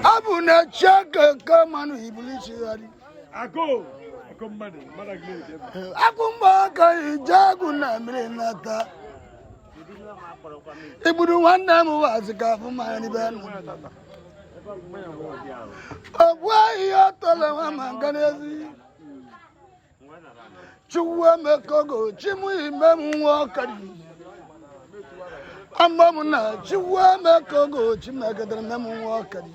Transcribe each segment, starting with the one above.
Abuna chaka kamanu ibilisi yari. Akoo mmadụ Aguleri. Akumba ijagu na mrenata. Ibudu nwanne m wazika fumani benu. Obwa iyo tole wa manganezi. Chuwa mekogo chimu imemu wakari. Amamuna chuwa mekogo chimagadra memu wakari.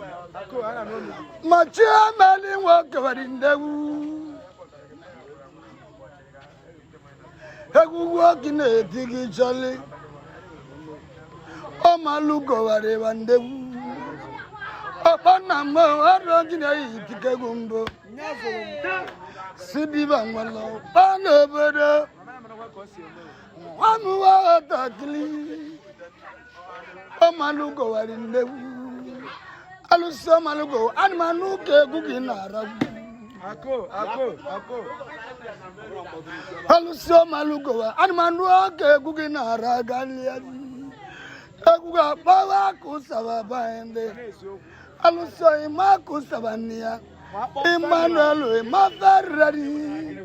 Machia mali wakari ndewu. Egu wakine tigi chale. Omalugo ware wandewu. Opana mo arogina itike gumbo. Sidiba ngwalo pano bodo. Wamu wa takili. Omalugo ware ndewu. Aluso malugo animanuke gugi narawu. Akoo. Aluso malugo animanuke gugi naragali. Eguga bawa kusaba ende. Aluso ima kusabania. Emmanuel ima Ferrari.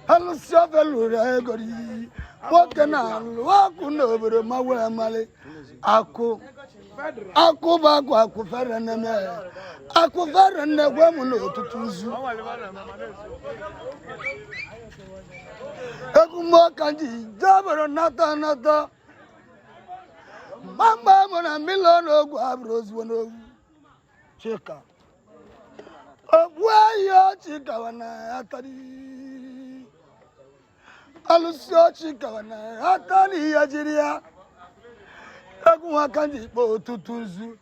Aluso velura egori. Wakena wakuno bro mawe male. Akoo bago akufara neme. Akufara negwe muno tutuzu. Egumo kanji jabro nata. Mama mona milono guabros wono. Chika. Obwayo chika wana atari. Alusio chika wana atari yajiria. Egunwa kanji po tutuzu.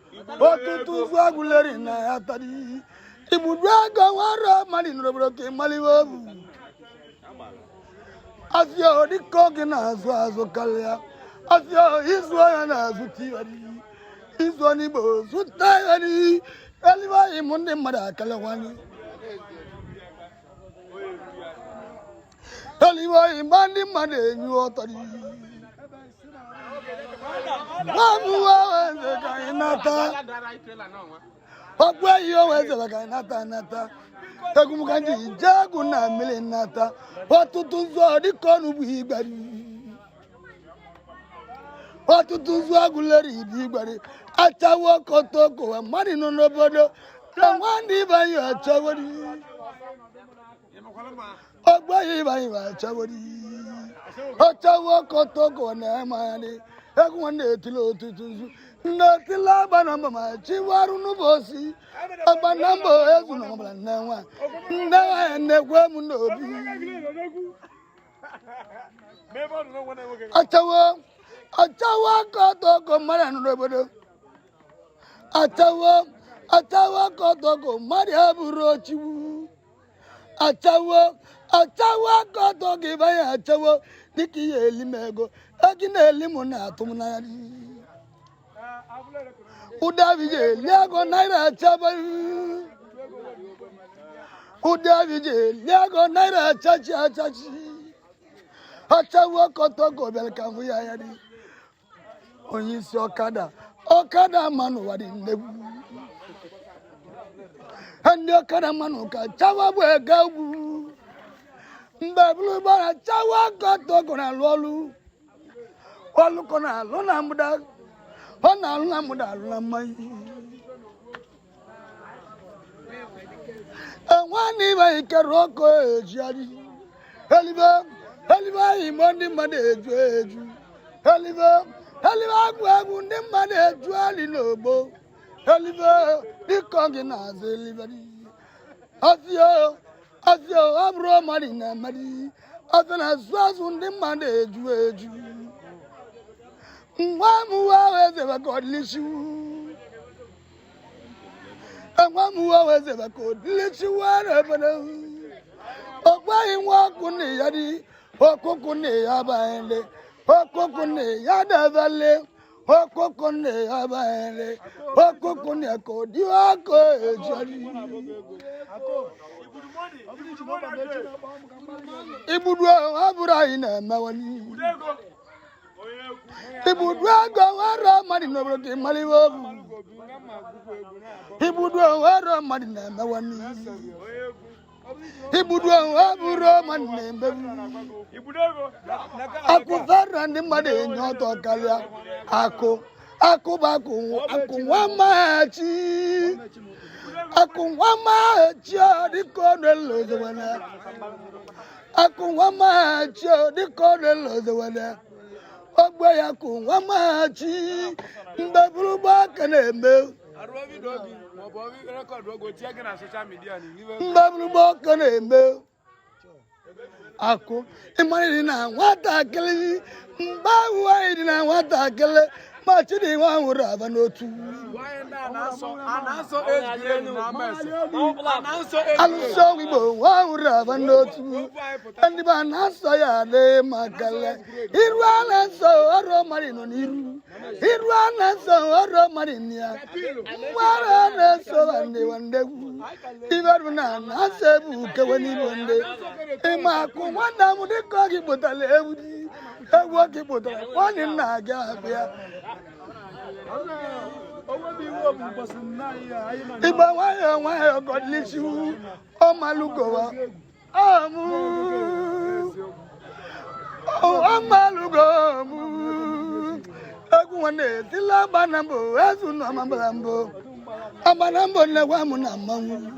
Aguleri na atari. Ibudwaga wara mali nrobroke mali wobu. Afio dikogi na azo kalia. Afio izwa na zutiwari. Izwa ni bo zutayari. Eliwa imunde mada kalawani. Eliwa imandi made nyuotari. Wamu waweze kainata. Wakwe iyo weze kainata. Egumukanji jagu na milinata. Watutunzo dikonu bigari. Watutunzo Aguleri bigari. Achawo kotoko wa mani nonobodo. Wandi bayo achawari. Ogbayi bayo achawari. Achawo kotoko na mani. Egwande tilo tutunzu. Natila banamba chiwaru nubosi. Abanambo ezu no bla nawa. Ndawa enegwe munobi. Achawa kotoko mara nubodo. Achawa kotoko mara burochiwu. Achawa kotoko ibaya achawa diki elimego. Agina elimuna tumunari. Udavije liago naira chaba. Udavije liago naira chachi. Achawa kotoko belkavu ya yadi. Onyisi Okada manu wadi nebu. Andi Okada manu ka chawa bwe gawu. Mbabulu bara chawa kotoko na lolu. Olu kona luna muda. Ona luna muda luna mai. Wani ba ikeroko ejari. Heliba imondi made eju. Heliba agwagu ndi made eju ali nobo. Heliba dikongi na zelibari. Afio abro mari na mari. Afena swazu ndi made eju. Mwamu waweze bakodlishu. Mwamu waweze bakodlishu warabana. Okwayi wakuni yadi. Okokune yabaende. Okokune yadavale. Okokune yabaende. Okokune kodi wako ejari. Ibudu abura ina mawani. Ibudu ego waro mari no bro ke mali wo. Ibudu waro mari na mawani. Ibudu waburo mari na mbebu. Aku farande mari nyoto kalia. Aku baku wamachi. Aku wamachi adikono lozewana. Aku wamachi adikono lozewana. Ogboya ku wamachi mbebulu bakenembe mbebulu bakenembe aku imani na wata kele mbawa ina wata kele machidi wa uraba notu anso wibo wa uraba notu andi ba naso ya de makale irwana so oro marino niru irwana so oro marinia wara na so ande wande ibaruna nasebu kewani bonde ima ku wanda mu de ko gi botale ewudi ewo gi botale wani na ga bia Iba waya God bless you. Oh Malugo. Oh Malugo. Agwane tila banambo ezu no mambalambo. Abanambo ne wamu na mamu.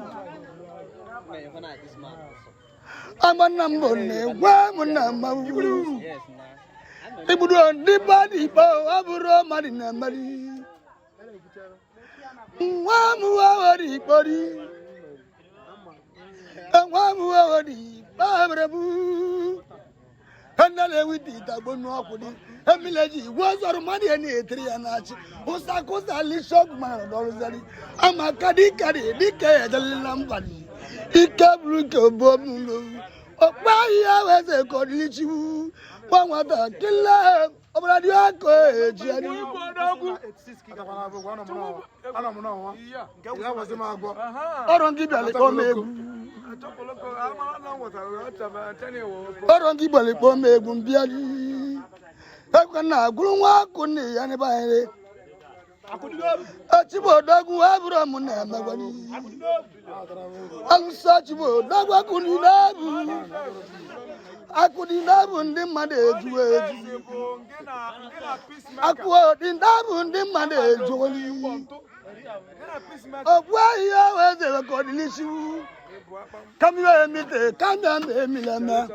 Abanambo ne wamu na mamu. Ibudo ndibadi ba aburo mari na mari. Wamu wawari bori. Wamu wawari babrebu. Kanale witi tabonu akudi. Emileji wazoro mani eni etri anachi. Usakosa lishok mana doluzali. Amakadi kadi dike dalilambani. Ikablu ke bomulo. Okbaya weze kodlichu. Wawata kila obradi ako ejiani. Orongi bale omegu. Orongi bale omegu mbiali. Ekwana gulunwa kuni yani baere. Achibo dagu abura muna magwani. Alusa chibo dagu akuni nabu. Akudi nabu ndi made juwe. Akudi nabu ndi made juwe. Ogwa ya weze kodilisu. Kamyo emite kanda emilama.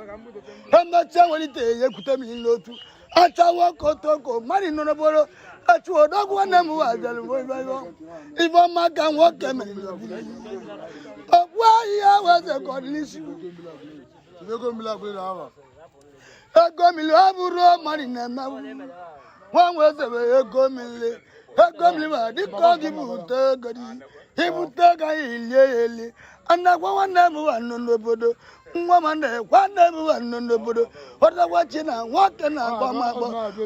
Kama chawalite yekutemi lotu. Achawa kotoko mari nonobolo. Achuo dogu wanemu wazelu boibayo. Ivo maka woke meni. Ogwa ya weze kodilisu. Ego mili aburo mari na mawu. Wan weze ego mili ma diko gibute gadi. Ibute ga ile. Anagwa wanemu wanonobodo. Mwamande wanemu wanonobodo. Oda wachina wake na bama.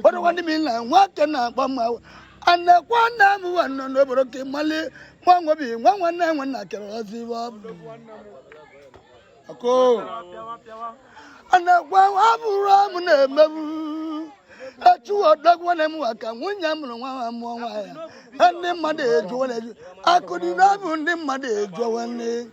Oda wandimina wake na bama. Anagwa wanemu wanonobodo kimali. Mwangobi wanemu na kerozi wabu. Akoo. Anagwa wabura mune mebu. Achuo dogwa nemu waka munya mno wa mwaya. Ande made jole. Akudi nabu ndi made jole.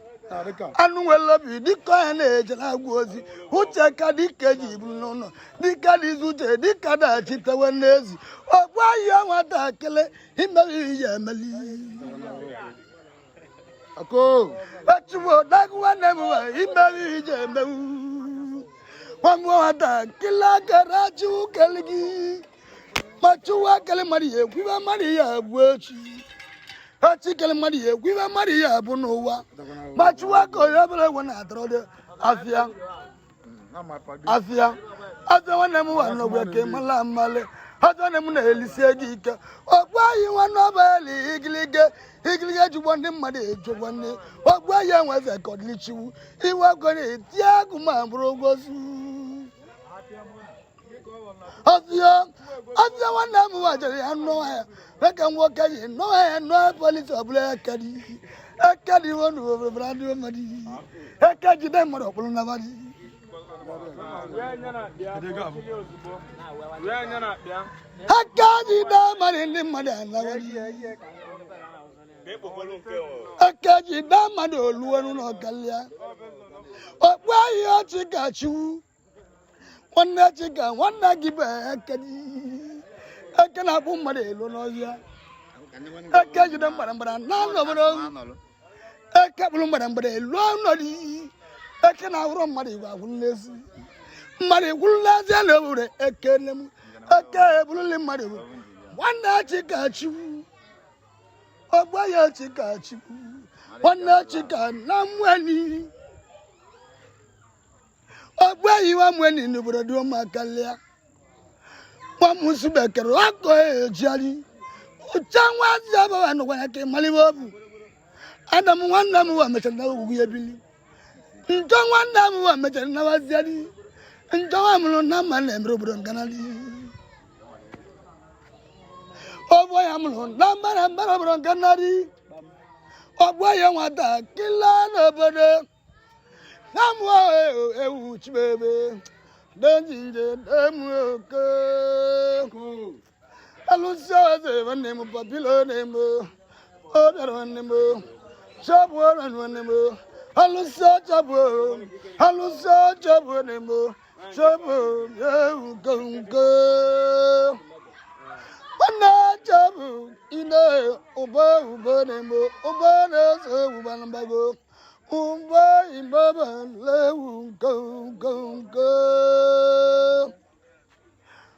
Anu welobi dika ene jala gozi. Uche kadike jibunono. Dika dizute dika da chita wenezi. Ogwa ya wata kele imeli yemeli. Akoo. Achuo dogwa nemu wa imeli yemeli. Wamwata kila karachu kalgi machuwa kale mariye kwiba mariya bwechi hachi kale mariye kwiba mariya bunowa machuwa ko yabele wana trode afia wanemu wano weke malamale hata nemu na elise gika ogwayi wano bali igilige jubonde made jubonde ogwayi wanze kodlichu iwa kone tiagu mambrogosu Afia wanemu wajali ano haya weka mwakaji no haya no police obule ekadi wonu brandi wamadi ekadi demo do buluna badi Akaji da mari ni mari Akaji da mari oluwanu no kalia. Ogba yo chikachu. Wanna chika wanna gibe akadi. Akana bu mari lo no ya. Akaji da marambara na no bro. Akabulu marambara lo no di. Akana wuro mari wa hulesi. Mari hulesi le wure ekenemu. Akabulu mari. Wanna chikachu. Ogba yo chikachu. Wanna chika namwani. Ogba yi wa mweni ni brodo makalia. Wa musubekero akoo ejali. Uchangwa zaba wanu kwa ke malibobu. Adamu wanda mu wa metana uguyebili. Njangwa wanda mu wa metana wazali. Njangwa mu na mane mbro kanali. Obo ya mu na mane mbro kanali. Obo ya wata kila no bodo. Namwa ewu chibebe. Denjinde demu ko. Alusaze vanemu papilo nemo. Odaro nemo. Chabu nemo. Alusa chabu nemo. Chabu ewu konko. Wana chabu ine uba nemo. Uba nese ubanambago. Umba imbaba lewu konko.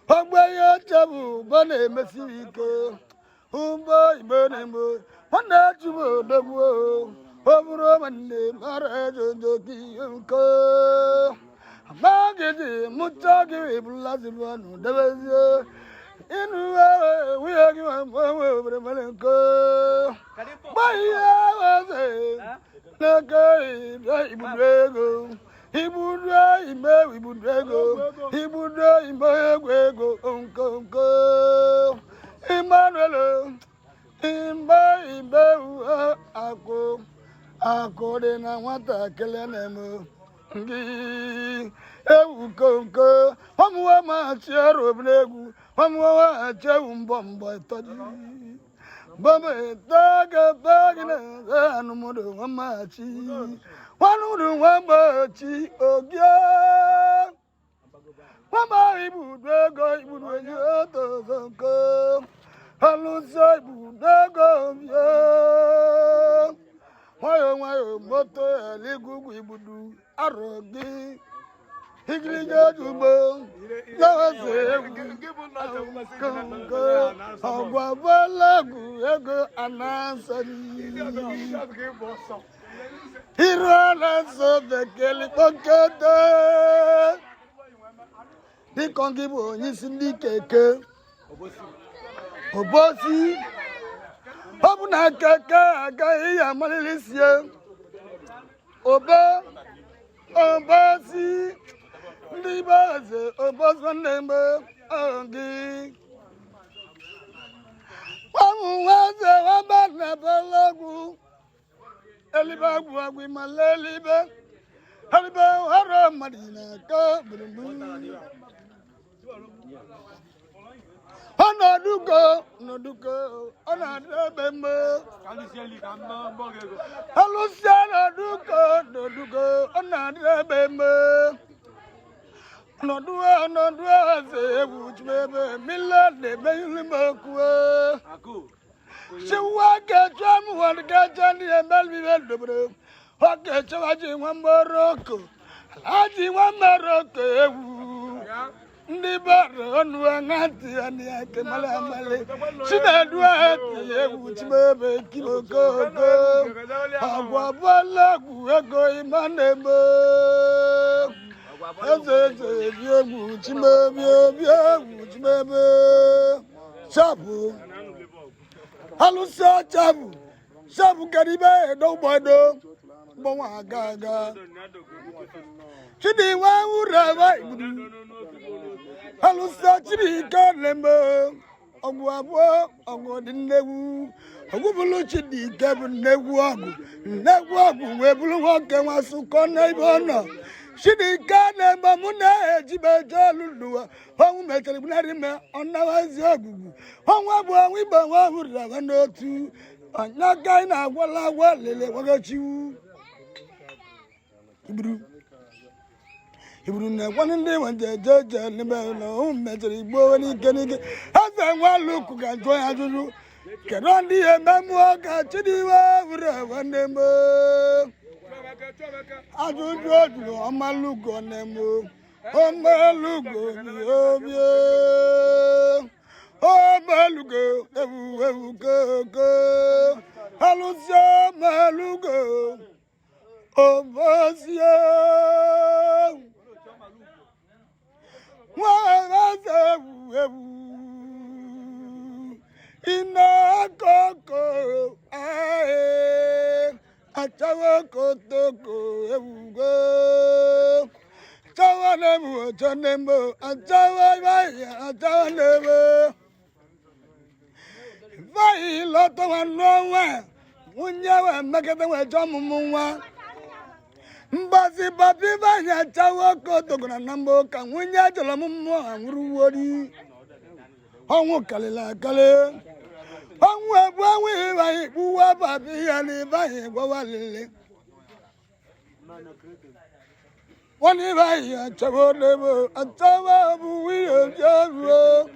Agwaya chabu bane mesiko. Umba imbane wana chubo debu. Oburo mande marajo joki ko. Magedi mutagi bulazibanu debeze. Inu wiyagi mwe bremanko. Baya waze. Nakai ibudego. Ibudra ibudego. Ibudra ibudego. Onko. Emmanuel. Akoo de na wata kelenemo. Ngi ewu konko. Hamwa ma chero bnegu. Hamwa chewu mbombo toji. Baba daga bagina anumudu wamachi. Wanudu wamachi ogya. Mama ibudego ibudego tozonko. Alusa ibudego yo. Wayo moto eligugu ibudu arogi. Higriga jubo. Nawase konko. Ogwa balagu ego anasari. Hirana so bekeli kokete. Di kongibo nyisindi keke. Obosi. Obuna keke aga iya malilisiye. Obosi. Libaze oboswanembe ongi. Wamuwaze wabana balagu. Elibagu agwi malelibe. Eliba wara madina ka burumbu. Noduko, onadebembe. Alusia noduko, onadebembe. Nodua zewu chbebe mila de beyulimokwe. Shiwa kechamu wadikachani emelbi veldobre. Hoke chawaji wamboroko. Aji wamboroko ewu. Ndibaro onwa ngati ani ake male. Chinadua ati ewu chbebe kiloko. Agwa balagu ego imanebo. Eze biegu chimebe chabu alusa chabu karibe do bodo bonwa gaga chidi wa uraba ibudu alusa chibi kalembo ogwo dinnewu ogubulu chidi kebu newu agu webulu woke wasuko na ibono Shidi kana mamuna jibeja lulua. Wangu metali bunarime onawazi ogugu. Wangu wangu iba wangu ravanotu. Anyaka ina wala walele wagachiu. Ibru na wanende wanje jaja nebe no metali bo ni kenike. Asa walu ka joy ajuju. Kerondi ememu ka chidiwa ravandemo. Ajuju ajuju amalugo nemo. Omalugo ni obye. Omalugo ewu go. Alusia malugo. Omasia. Mwaza ewu. Ina koko ae. Achawa kotoko ewu. Achawa nemu achanembo. Achawa vaya achawa nemu. Vai loto wanowa. Unyawa makete wechomu muwa. Mbasi papi vaya achawa kotoko na nambo. Kangunya jala muwa anguru wodi. Onwu kalela kale. Onwu ebuwe vai buwa papi yani vai gwawalele. Wani vai achawa nemu. Achawa buwi ojawa.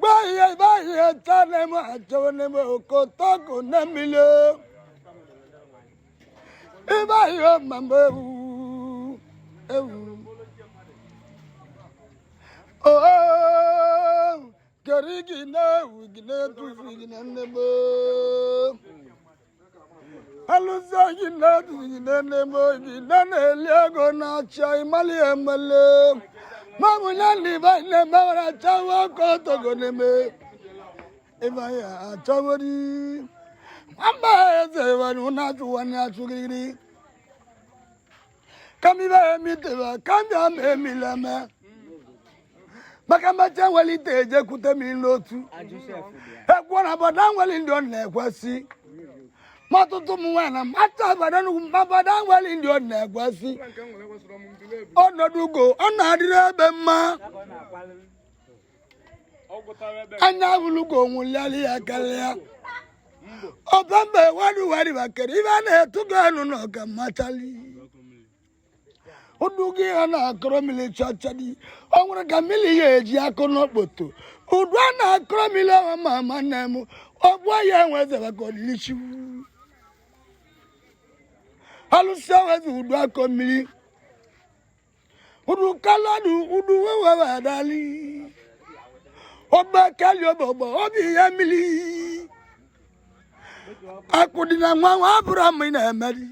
Baya tanemo achawanemo kotoko namile. Ibayo mambo. Oh, karigi na wigine tufigine nebo. Alusa gina tufigine nebo. Gina neliago na chai mali emale. Mamunya liba ne mawara chawa kotoko neme. Ibaya achawari. Amaeze wanu natu wani achugiri. Kami ba emitewa, kami ame emileme. Makamba chawali teje kutemi lotu. Ekwana badan wali ndio nekwasi. Matutu muwana, mata badan wali ndio nekwasi. Onodugo, onadire bema. Anya wulugo mulyali akalia. Obambe wadi bakeri bane tuganu no kamatali. Udugi ana kromile chachadi. Onwere kamili yeji akono boto. Udwana kromile wa mama nemu. Obwa ye nweze bakolichu. Alusa wezi udwa komili. Udu kaladu udu wewe wadali. Oba kali obobo obi yamili. Akudina mwa Abraham ina emeri.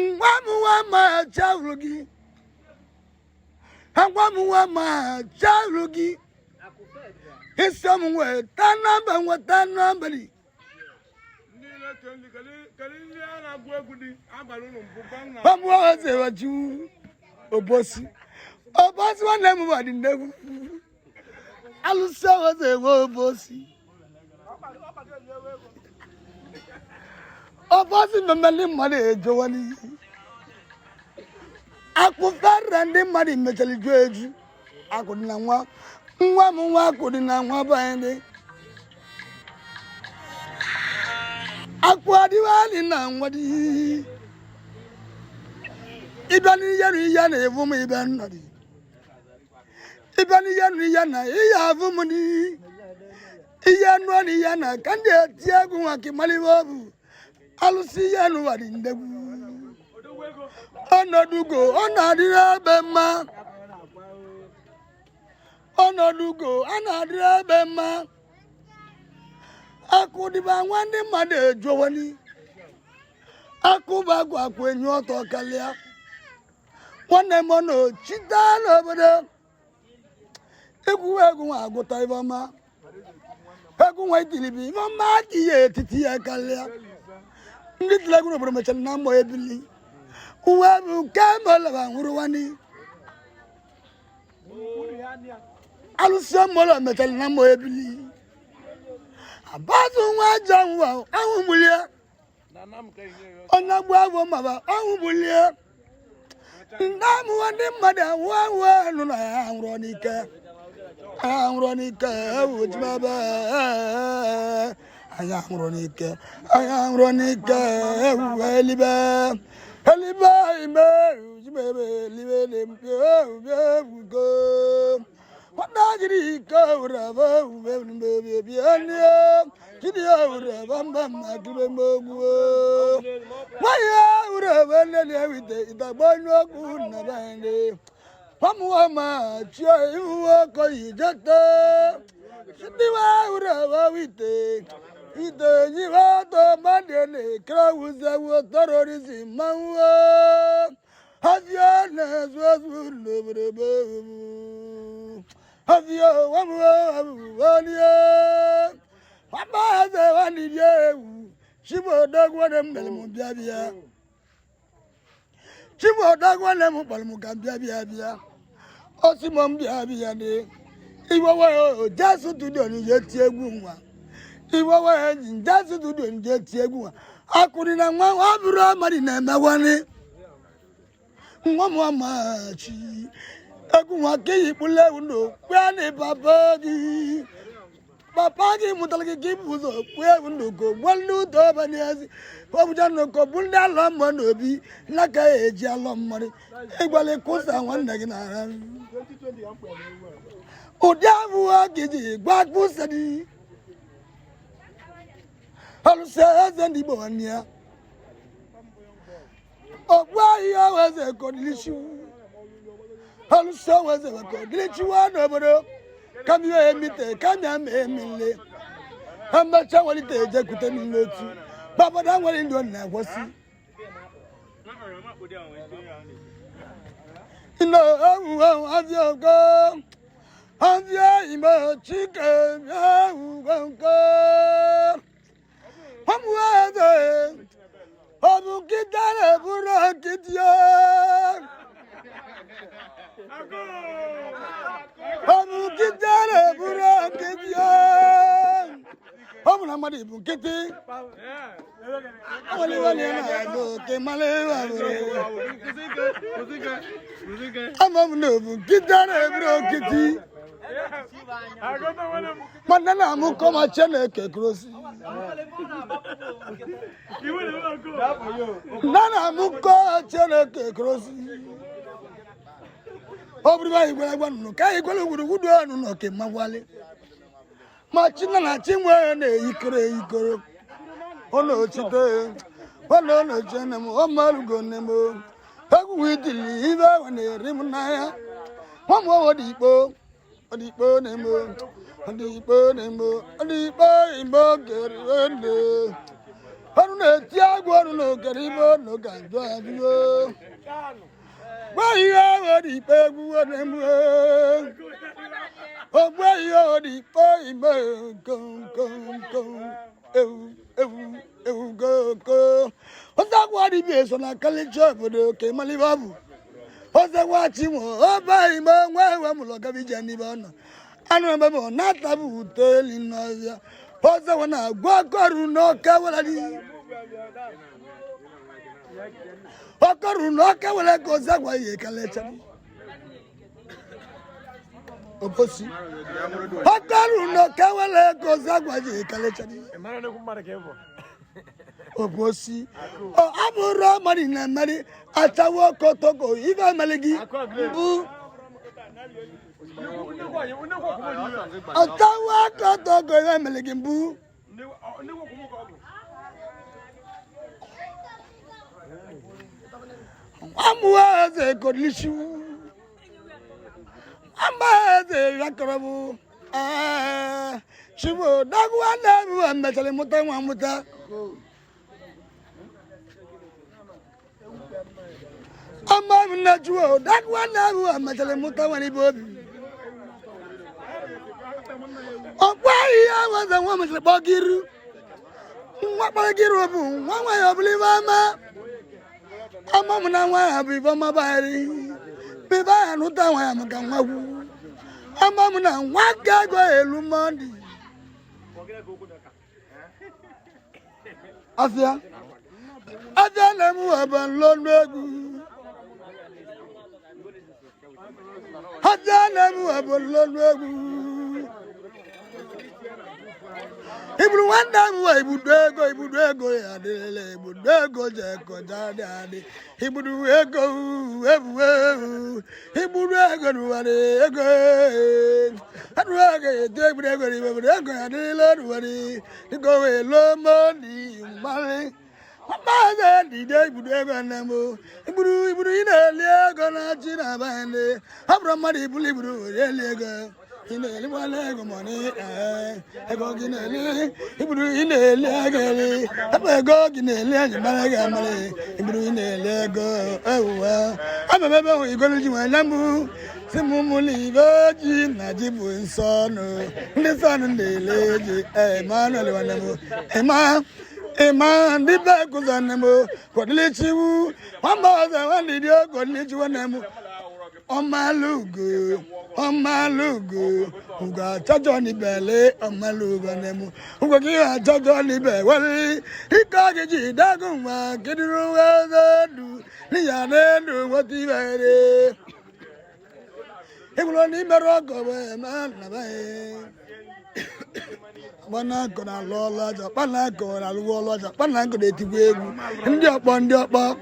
Ngwamu wa ma chawrugi. Ngwamu wa ma chawrugi. Isamu we tanambali. Bamu wa ze waju. Obosi wane mu wadi negu. Alusa wa ze obosi. Obosi memeli mari ejowani. Akufara ndi mari metali joeju. Akudina nwa mu wa akudina nwa baende. Akwadi wali na nwadi. Ibani yana evumu ibani nadi. Ibani yana iya avumu ni. Iya nwani yana kande tiagu wakimali wabu. Alusi yanu wadi ndegu. Onodugo onadire bema. Onodugo onadire bema. Akudiba nwande made jowani. Akuba gwa kwenyu oto kalia. Wane mono chita lobodo. Egu aguta ibama. Egu waitilibi ibama tiye titiya kalia. Nditla guru bro mechal nambo ebili. Uwabu kamala banguruwani. Alusia mola mechal nambo ebili. Abazu waja wa awumulia. ona gwa mama owu bulie ndamu wande mada wa no na anronika ujmaba ayamronika weliba ime ujmebe libele go Wanagiri kaurava ubebe biania kidia urava mama kibemogu waya urava nele wite itabonyo kuna bande pamuama chia iwa koijata kidiwa urava wite ite jiwa to mandele krauza wo terrorism mawa haziana zwazu lebrebe Havio wamwania Amaeze wanidie Chibo dagwane mbelemu biabia Chibo dagwane mbelemu biabia Osimom biabia de Iwa wa jasu tudio ni yeti egwu nwa Iwa wa jasu tudio ni yeti egwu nwa Akuri na nwa waburu amari na emewani Nwa mwamachi Aku wake pule undo kwani papagi mutalaki kibuzo kwe undo ko walnu to baniasi obujano ko bunda lombo no bi naka eji alomori egbale kusa wanda gina 2020 ampo odiavu agiji gba kusa di alusa zendi bonia ogwa ya weze ko dilishu Halusa was a good one over. Come here, emite, come here, emile. How much I want to take with any notes? Papa, I want to do was you know, have you go? Have you chicken? Go. Come where I will get that over, get you. Abu kitale bura kitia. Abu na mari bu kiti. Wali na go ke male wa. Abu no bu kitale bura kiti. Manana mu koma chene ke krosi. Nana mu ko chene ke krosi. Everybody will want no kai go would no ke mawale. Machina na chimwe ne ikoro. Ono chite. Ono no chenemo o malugo nemo. Hagu witili iba wane rimunaya. Mamo odipo nemo. Odipo imbo gerende. Hanu ne tiago no geribo no ganjo adio. Why you are the baby? Oh, why you are the go. What's that? What it is on a college job for the Kemalibabu? What's that? Watching? Oh, by my way, I'm like a Vijanibana. I remember not about telling us. What's that one? I walk on no cavalry. Okaru no kawale koza kwa yekalecha oposi Okaru no kawale koza kwa yekalecha emana ne kumara kevo oposi o amuro mari na mari atawo kotoko iva malegi bu atawo kotoko iva malegi bu Amaeze kodlishu Amaeze yakarabu Chibo dagwana bu metale muta muta Amamna juo dagwana bu metale muta wani bobi Okwai ya waza wa metale bagiru Wa bagiru bu wa ya bulivama Amamuna wa biva mabari biva anuta wa makanwagu Amamuna wa gago elumondi Afia Ajana mu aban lonwegu. Ajana mu aban lonwegu. Ibru wanda mu ibudego ya dele ibudego je ko jade ade. Ibudego ebu ibudego nuare ego. Adwaga de ibudego ya dele nuare. Go elo moni male. Amaeze dide ibudego nemo. Iburu ina lego na china bande. Abraham ibulu lego. Ineli wale gomoni ego gineli iburu ineli ageli abego gineli anyimale gamale iburu ineli ego ewa abebe ho igolu jiwa lambu simumuli beji najibu nsono ndisanu ndeleji Emmanuel wanemo ema ndibe kuzanemo kodilichiwu wambaze wandidio kodilichiwu wanemo Omalugo, uga chajo ni bele, omalugo nemu. Uga kiya chajo ni be, wali ika kiji daguma kidiru wazadu, ni yanenu wati bere. Ikulo ni meroko be man na be. Bana kona lola ja, bana kona luolo ja, bana kona tiwegu. Ndi opa.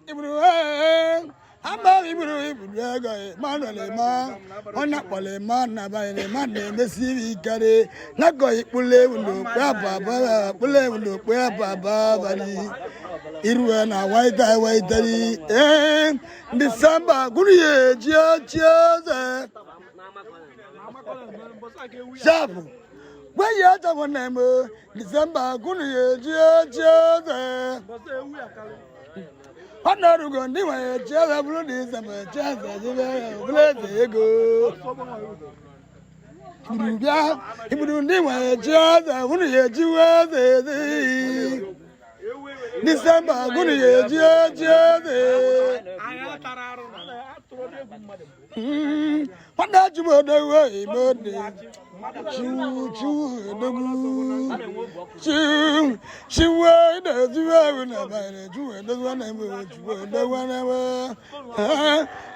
Ibru aba ibru aga manole ma ona pole ma na ba ile ma ne mesivi kare na go ipule undo pa baba pule undo pa baba bani iru na waitari December guriye chia shafu when you have one name, December, good year, I'm not going to do it. Chela blue December, chance, let it go. If you don't do it, chance, I want to hear you. December, good year, what not you would away, she went as you ever know, and the one ever, the one ever.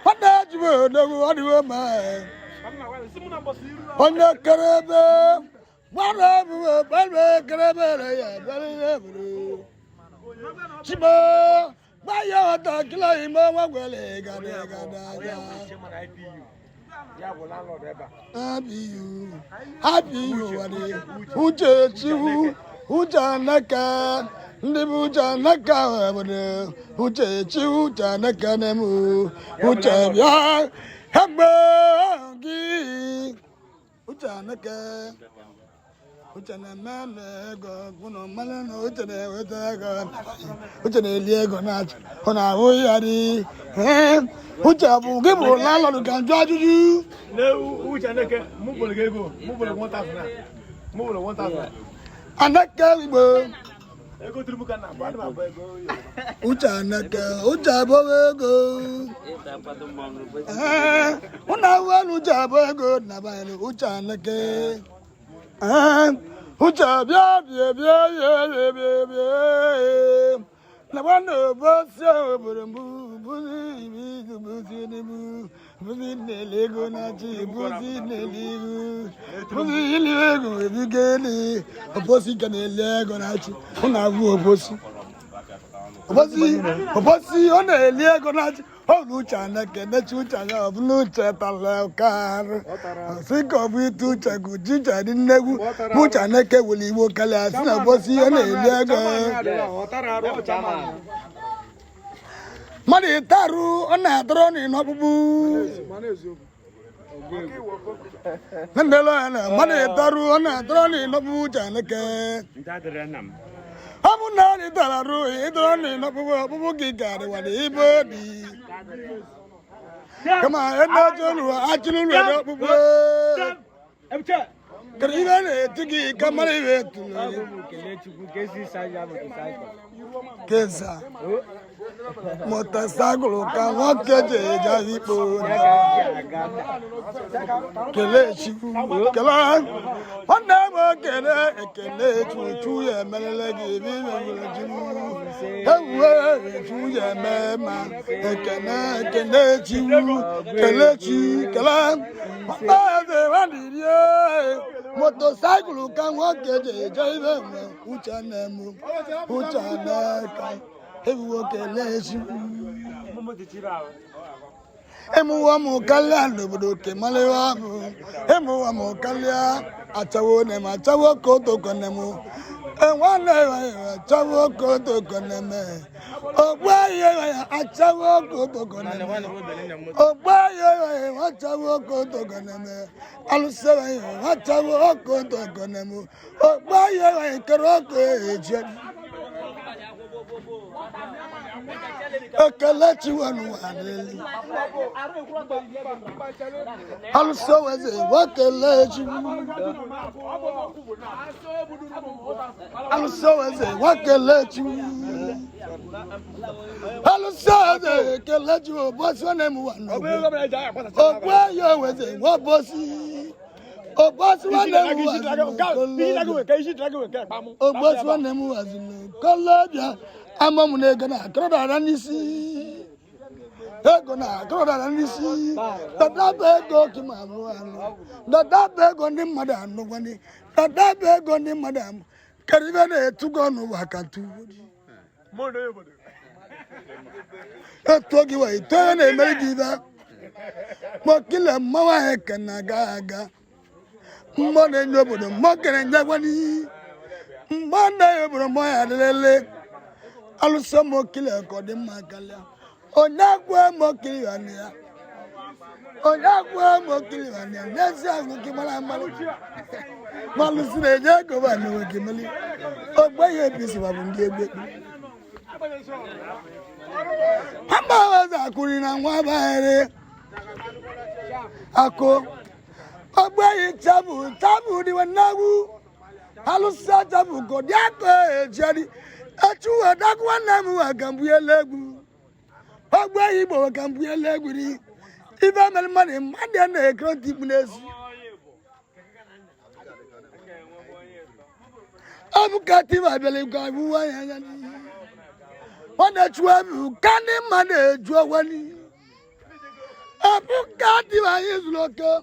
What that you would know, what you were mine. On the Carabel, one of Carabel, Chibo, by your dog, Mama, well, happy you, Uja Naka, Nibuja Naka, Uja Naka, Nemu, Uja Habagi, Uja Naka. Uchana mane go kuno malano uchane wetaga uchane liego nach ona oyari uchabu gebo lalo do kan jajuju ne uchane ke mubole gego mubole 1000 mubole 1000 anaka ibo ego tribuka na ba ba ego uchana ke uchabo ego ona wanu uchabo ego na ba uchana ke Ucha bia na wano boso burumbu buzi ne lego na chi buzi ne lego bigeli oposi kane lego na chi una vu oposi ona lego na chi Olucha na kene chucha ya blucha talakar siko bitu chagu jicha dinegu mucha na ke wuli wo kala asina bosi ene lego mari taru ona drone no bubu nandelo ana mari taru ona drone no bubu chanake ndadrenam Amunani talaru idroni no bubu gigare wali ibodi Come on, enda jolu achulu no bubu Karibane tigi kamari wetu. Kesa. Motorcycle kan wakeje javipo. Kelechi. Kela. Wanda mo kele chuchu ye melelegi bibimu. Ewe chuye mema. Kelechi. Kela. Amaeze wandirie. Motorcycle kan wakeje javipo. Uchaneka. Ewu kelechi. Emuwa mukalia ndobodo kemalewa mu. Emuwa mukalia achawo nema achawo koto konemu. Enwane achawo koto koneme. Ogbaye achawo koto koneme. Ogbaye achawo koto koneme. Alusewe achawo koto konemu. Ogbaye keroko ejedi. Kelechi wanu wadeli. Also was a wakelechi. Also was a wakelechi. Also was a kelechi. Boss one name one. Oh, where you was a what bossy? Oh, boss one name was. Oh, boss one name was Colombia. Amamunegana, Crodanisi. Egona, Crodanisi. The Dabbe go to Mamuano. The Dabbe on him, madam, no money. The Dabbe on him, madam. Carivane to go no Wakatu. A talk away, turn a Mediva. Mokilla Mawa Hekanaga. Monday nobody, Mokan and Jawani. Monday over my lele. Aluso mokile akode magalia. Onagwa mokile ania. Onagwa mokile ania. Nesa ngokimala malu. Malusi neje ko ba no kimali. Ogbaye bisi babundi egbe. Hamba waza kurina nwa baere. Akoo. Ogbaye tabu di wanagu. Alusa tabu ko diako ejari. Achu adakwa namu akambuye legu. Ogba Igbo akambuye legu ri. Ifa melmani mande na ekro tipnesi. Abukati ba bele kwa buwa yani. Wanda chuabu kani mande jua wani. Abukati ba yezuloka.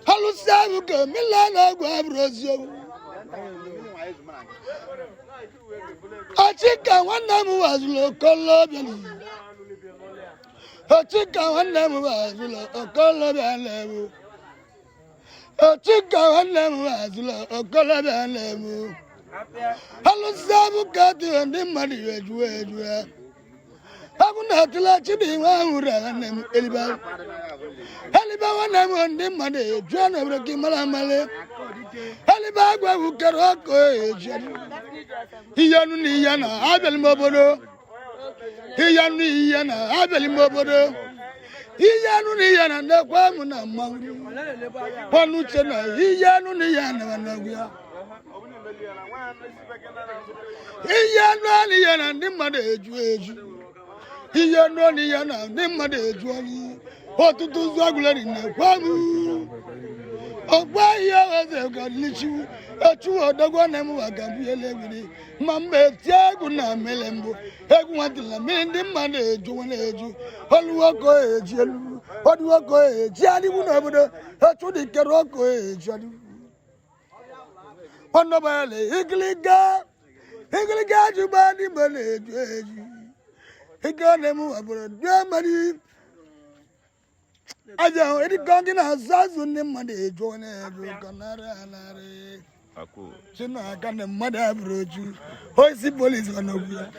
Halusabu ke milana gwa brozio. Achika wanamu wazulo kolobiani. Achika wanamu wazulo kolobiani. Achika wanamu wazulo kolobiani. Halusabu kati ndi madi wejuwe. Abuna tila chidi wa ura nem eliba. Eliba wana mwende made juana braki malamale. Eliba gwa ukero ko ejeri. Iyanu ni yana abel mobodo. Iyanu ni yana abel mobodo. Iyanu ni yana na kwa muna mangi. Panu chena iyanu ni yana wanagya. Iyanu ni yana ndi made jueju. Iye no ni yana ni made juani. Otutu Aguleri na kwamu. Ogba iye weze gadlichu. Echu odogwa nemu wagambu elegiri. Mambe tiagu na melembo. Egu watila mindi made juani eju. Oluwako ejelu. Oluwako ejali bunobodo. Echu di keroko ejali. Onobale igliga. Igliga jubani bale eju. Ikanemu aburo dwamari aja edi kangina zazu ne made jone do kanara anare akoo china kana made abroju hoisi police wanobia